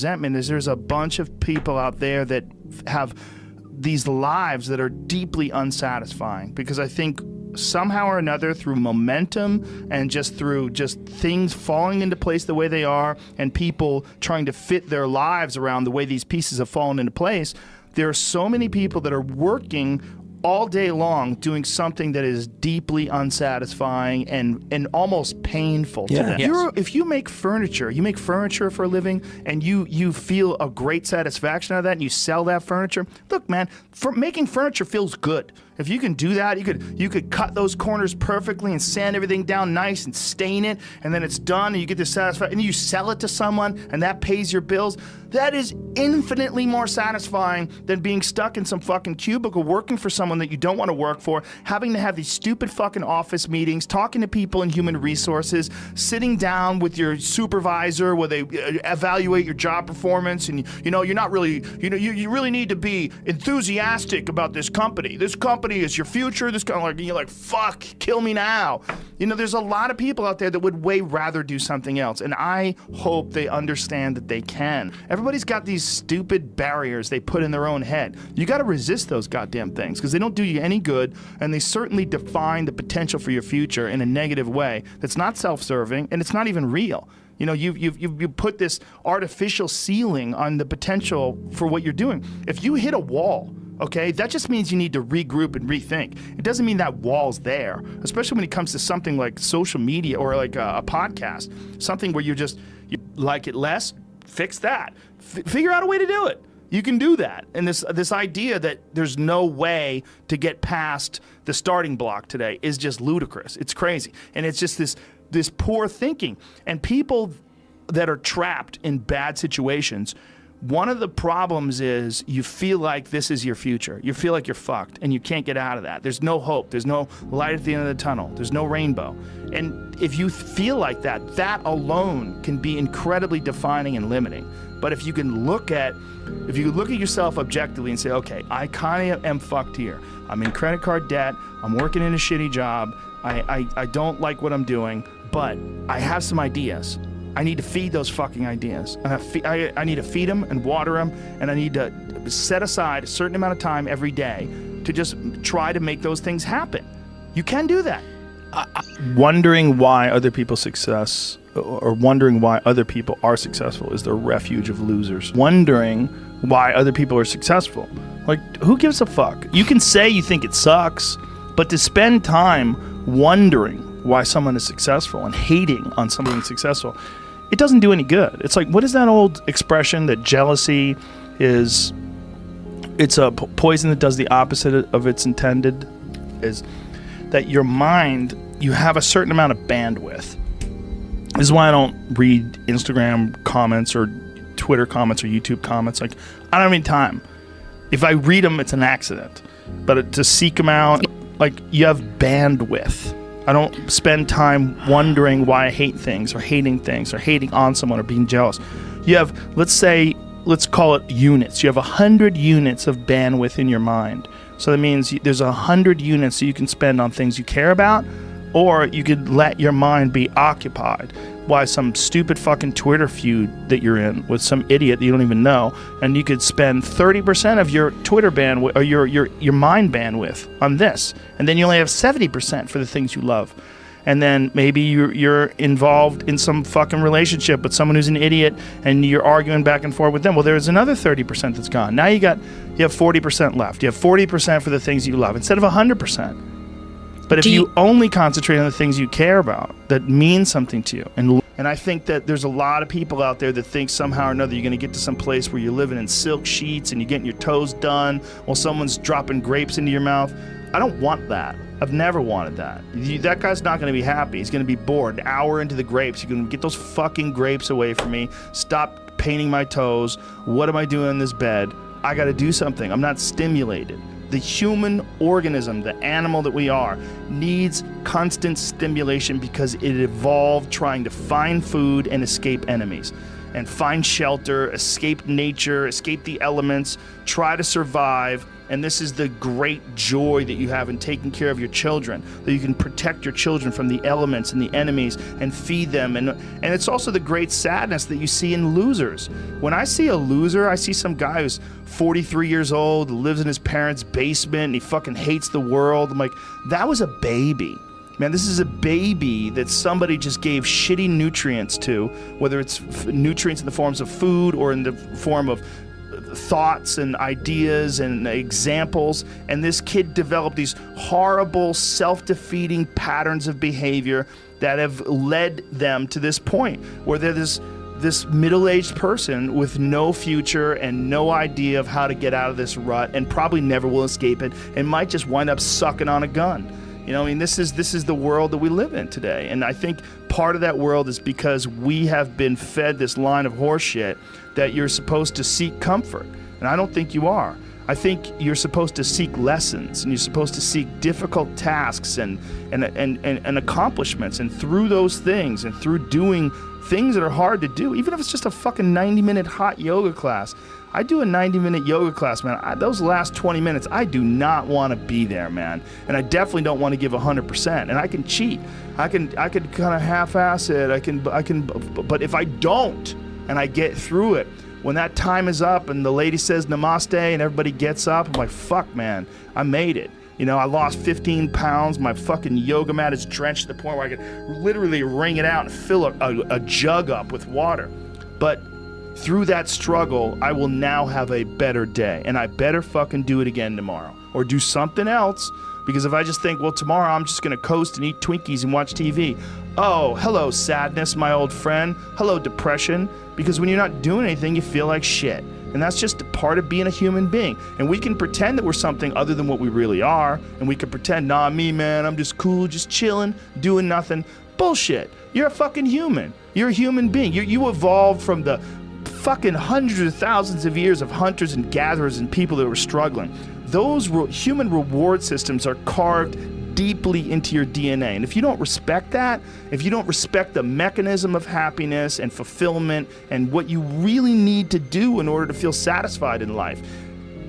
resentment is there's a bunch of people out there that have these lives that are deeply unsatisfying, because I think somehow or another, through momentum and just through things falling into place the way they are, and people trying to fit their lives around the way these pieces have fallen into place, there are so many people that are working all day long doing something that is deeply unsatisfying and almost painful to them. Yes. If you make furniture for a living, and you feel a great satisfaction out of that, and you sell that furniture, look, man, making furniture feels good. If you can do that, you could cut those corners perfectly and sand everything down nice and stain it, and then it's done, and you get this satisfaction, and you sell it to someone, and that pays your bills. That is infinitely more satisfying than being stuck in some fucking cubicle working for someone that you don't want to work for, having to have these stupid fucking office meetings, talking to people in human resources, sitting down with your supervisor where they evaluate your job performance, and you're not really, you really need to be enthusiastic about this company. This company is your future. This kind of you're like, fuck, kill me now. There's a lot of people out there that would way rather do something else, and I hope they understand that they can. Everybody's got these stupid barriers they put in their own head. You got to resist those goddamn things, because they don't do you any good, and they certainly define the potential for your future in a negative way that's not self-serving, and it's not even real. You put this artificial ceiling on the potential for what you're doing. If you hit a wall, okay, that just means you need to regroup and rethink. It doesn't mean that wall's there, especially when it comes to something like social media or like a podcast, something where you like it less, fix that. Figure out a way to do it. You can do that. And this idea that there's no way to get past the starting block today is just ludicrous. It's crazy. And it's just this poor thinking. And people that are trapped in bad situations, one of the problems is you feel like this is your future. You feel like you're fucked and you can't get out of that. There's no hope. There's no light at the end of the tunnel. There's no rainbow. And if you feel like that, that alone can be incredibly defining and limiting. But if you look at yourself objectively and say, okay, I kind of am fucked here. I'm in credit card debt. I'm working in a shitty job. I don't like what I'm doing, but I have some ideas. I need to feed those fucking ideas. I need to feed them and water them, and I need to set aside a certain amount of time every day to just try to make those things happen. You can do that. Wondering why other people's success, or wondering why other people are successful, is the refuge of losers. Wondering why other people are successful. Like, who gives a fuck? You can say you think it sucks, but to spend time wondering why someone is successful and hating on someone being successful, it doesn't do any good. It's like, what is that old expression that jealousy is, it's a poison that does the opposite of its intended, is that your mind, you have a certain amount of bandwidth. This is why I don't read Instagram comments or Twitter comments or YouTube comments. Like, I don't have any time. If I read them, it's an accident. But to seek them out, like, you have bandwidth. I don't spend time wondering why I hate things or hating on someone or being jealous. You have, let's call it units. You have 100 units of bandwidth in your mind. So that means there's 100 units that you can spend on things you care about, or you could let your mind be occupied by some stupid fucking Twitter feud that you're in with some idiot that you don't even know, and you could spend 30% of your Twitter bandwidth or your mind bandwidth on this, and then you only have 70% for the things you love. And then maybe you're involved in some fucking relationship with someone who's an idiot, and you're arguing back and forth with them. Well, there's another 30% that's gone. Now you have 40% left. You have 40% for the things you love instead of 100%. But if you only concentrate on the things you care about that mean something to you, and I think that there's a lot of people out there that think somehow or another you're going to get to some place where you're living in silk sheets and you're getting your toes done while someone's dropping grapes into your mouth. I don't want that. I've never wanted that. That guy's not going to be happy. He's going to be bored. An hour into the grapes, you're going to get those fucking grapes away from me. Stop painting my toes. What am I doing in this bed? I got to do something. I'm not stimulated. The human organism, the animal that we are, needs constant stimulation because it evolved trying to find food and escape enemies, and find shelter, escape nature, escape the elements, try to survive, And this is the great joy that you have in taking care of your children, that you can protect your children from the elements and the enemies and feed them. And it's also the great sadness that you see in losers. When I see a loser, I see some guy who's 43 years old, lives in his parents' basement, and he fucking hates the world. I'm like, that was a baby. Man, this is a baby that somebody just gave shitty nutrients to, whether it's nutrients in the forms of food or in the form of thoughts and ideas and examples, and this kid developed these horrible self-defeating patterns of behavior that have led them to this point where they're this middle-aged person with no future and no idea of how to get out of this rut, and probably never will escape it, and might just wind up sucking on a gun. You know, I mean, this is the world that we live in today. And I think part of that world is because we have been fed this line of horseshit that you're supposed to seek comfort. And I don't think you are. I think you're supposed to seek lessons, and you're supposed to seek difficult tasks and accomplishments. And through those things, and through doing things that are hard to do, even if it's just a fucking 90-minute hot yoga class. I do a 90-minute yoga class, man. Those last 20 minutes, I do not want to be there, man. And I definitely don't want to give 100%. And I can cheat. I can kind of half-ass it. I can. But if I don't, and I get through it, when that time is up and the lady says namaste and everybody gets up, I'm like, fuck, man, I made it. You know, I lost 15 pounds. My fucking yoga mat is drenched to the point where I could literally wring it out and fill a jug up with water. But through that struggle, I will now have a better day, and I better fucking do it again tomorrow or do something else. Because if I just think, well, tomorrow I'm just going to coast and eat Twinkies and watch TV. Oh, hello, sadness, my old friend. Hello, depression. Because when you're not doing anything, you feel like shit. And that's just a part of being a human being. And we can pretend that we're something other than what we really are. And we can pretend, nah, me, man, I'm just cool, just chilling, doing nothing. Bullshit. You're a fucking human. You're a human being. You evolved from the fucking hundreds of thousands of years of hunters and gatherers and people that were struggling. Those human reward systems are carved deeply into your DNA. And if you don't respect that, if you don't respect the mechanism of happiness and fulfillment and what you really need to do in order to feel satisfied in life,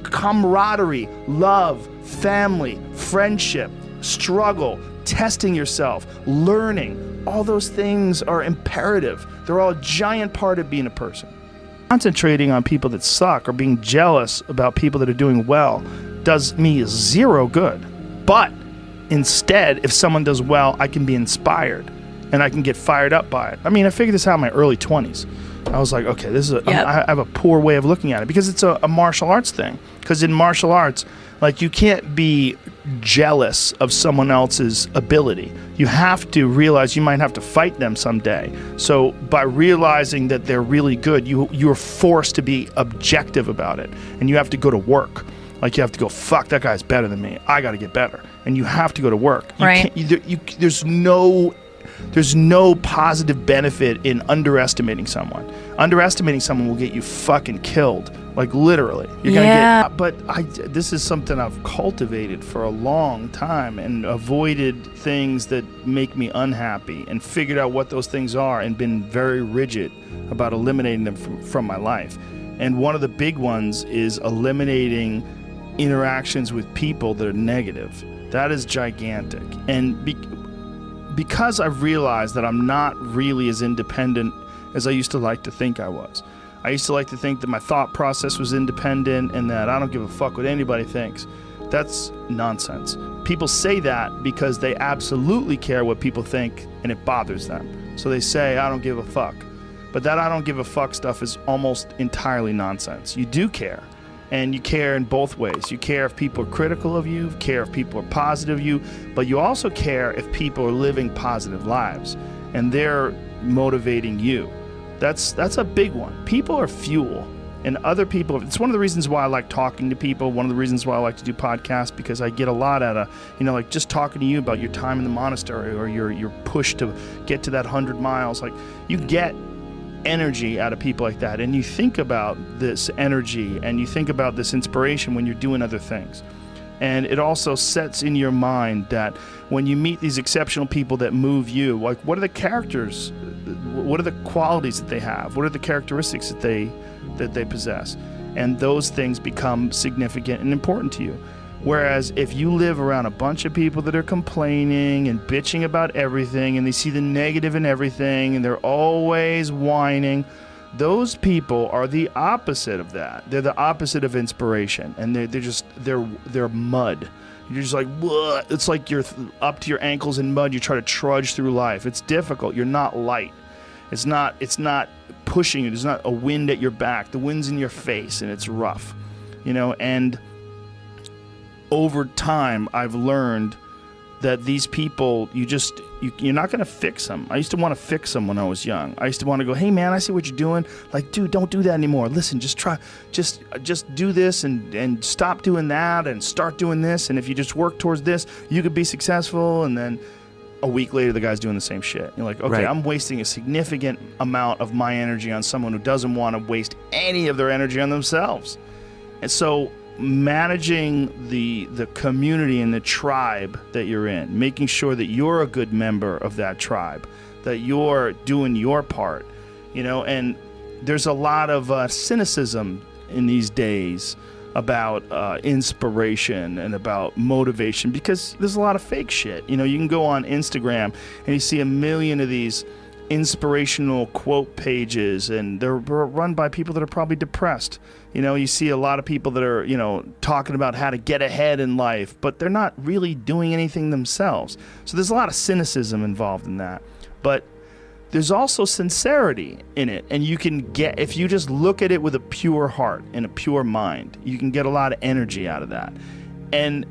camaraderie, love, family, friendship, struggle, testing yourself, learning, all those things are imperative. They're all a giant part of being a person. Concentrating on people that suck or being jealous about people that are doing well does me zero good. But instead, if someone does well, I can be inspired and I can get fired up by it. I mean, I figured this out in my early 20s. I was like, okay, this is I have a poor way of looking at it because it's a martial arts thing. Because in martial arts, like, you can't be jealous of someone else's ability. You have to realize you might have to fight them someday. So by realizing that they're really good, you're forced to be objective about it. And you have to go to work. Like, you have to go, fuck, that guy's better than me. I got to get better. And you have to go to work. Right. There's no positive benefit in underestimating someone. Underestimating someone will get you fucking killed. Like, literally. You're gonna get. But this is something I've cultivated for a long time and avoided things that make me unhappy and figured out what those things are and been very rigid about eliminating them from my life. And one of the big ones is eliminating interactions with people that are negative. That is gigantic. And because I've realized that I'm not really as independent as I used to like to think I was. I used to like to think that my thought process was independent and that I don't give a fuck what anybody thinks. That's nonsense. People say that because they absolutely care what people think and it bothers them. So they say, I don't give a fuck. But that I don't give a fuck stuff is almost entirely nonsense. You do care. And you care in both ways. You care if people are critical of you, care if people are positive of you, but you also care if people are living positive lives and they're motivating you. That's a big one. People are fuel, and other people, it's one of the reasons why I like talking to people, one of the reasons why I like to do podcasts, because I get a lot out of, like just talking to you about your time in the monastery or your push to get to that 100 miles. Like, you get energy out of people like that, and you think about this energy and you think about this inspiration when you're doing other things. And it also sets in your mind that when you meet these exceptional people that move you, like, what are the characters, what are the qualities that they have, what are the characteristics that they possess, and those things become significant and important to you. Whereas if you live around a bunch of people that are complaining and bitching about everything, and they see the negative in everything, and they're always whining, those people are the opposite of that. They're the opposite of inspiration, and they're mud. You're just like, "Whoa." It's like you're up to your ankles in mud. You try to trudge through life. It's difficult. You're not light. It's not pushing you. There's not a wind at your back. The wind's in your face, and it's rough, and over time, I've learned that these people, you're not going to fix them. I used to want to fix them when I was young. I used to want to go, "Hey man, I see what you're doing. Like, dude, don't do that anymore. Listen, just do this and stop doing that and start doing this. And if you just work towards this, you could be successful." And then a week later, the guy's doing the same shit. You're like, okay, right. I'm wasting a significant amount of my energy on someone who doesn't want to waste any of their energy on themselves. And so managing the community and the tribe that you're in, making sure that you're a good member of that tribe, that you're doing your part, and there's a lot of cynicism in these days about inspiration and about motivation, because there's a lot of fake shit. You can go on Instagram and you see a million of these inspirational quote pages, and they're run by people that are probably depressed. You see a lot of people that are, talking about how to get ahead in life, but they're not really doing anything themselves. So there's a lot of cynicism involved in that. But there's also sincerity in it, and you can get, if you just look at it with a pure heart and a pure mind, you can get a lot of energy out of that. And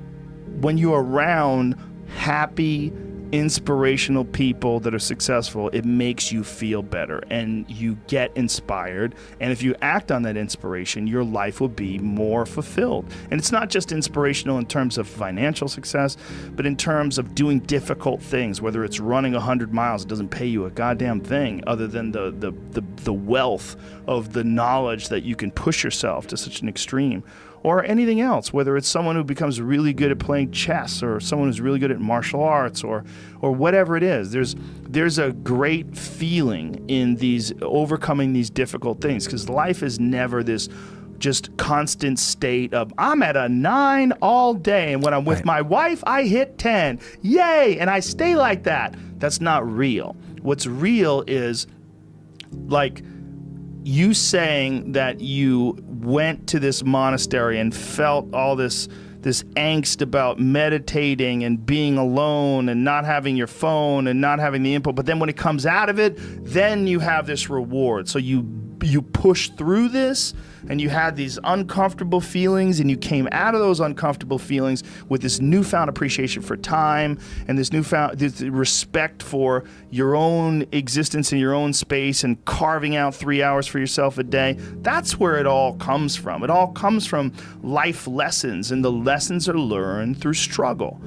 when you're around happy, inspirational people that are successful, it makes you feel better and you get inspired. And if you act on that inspiration, your life will be more fulfilled. And it's not just inspirational in terms of financial success, but in terms of doing difficult things, whether it's running 100 miles. It doesn't pay you a goddamn thing other than the wealth of the knowledge that you can push yourself to such an extreme. Or anything else, whether it's someone who becomes really good at playing chess, or someone who's really good at martial arts, or whatever it is. There's a great feeling in these overcoming these difficult things, because life is never this just constant state of, I'm at a 9 all day, and when I'm with my wife, I hit 10. Yay! And I stay like that. That's not real. What's real is, like, you saying that you went to this monastery and felt all this angst about meditating and being alone and not having your phone and not having the input, but then when it comes out of it, then you have this reward. So you pushed through this, and you had these uncomfortable feelings, and you came out of those uncomfortable feelings with this newfound appreciation for time and this respect for your own existence in your own space, and carving out 3 hours for yourself a day. That's where it all comes from. It all comes from life lessons, and the lessons are learned through struggle.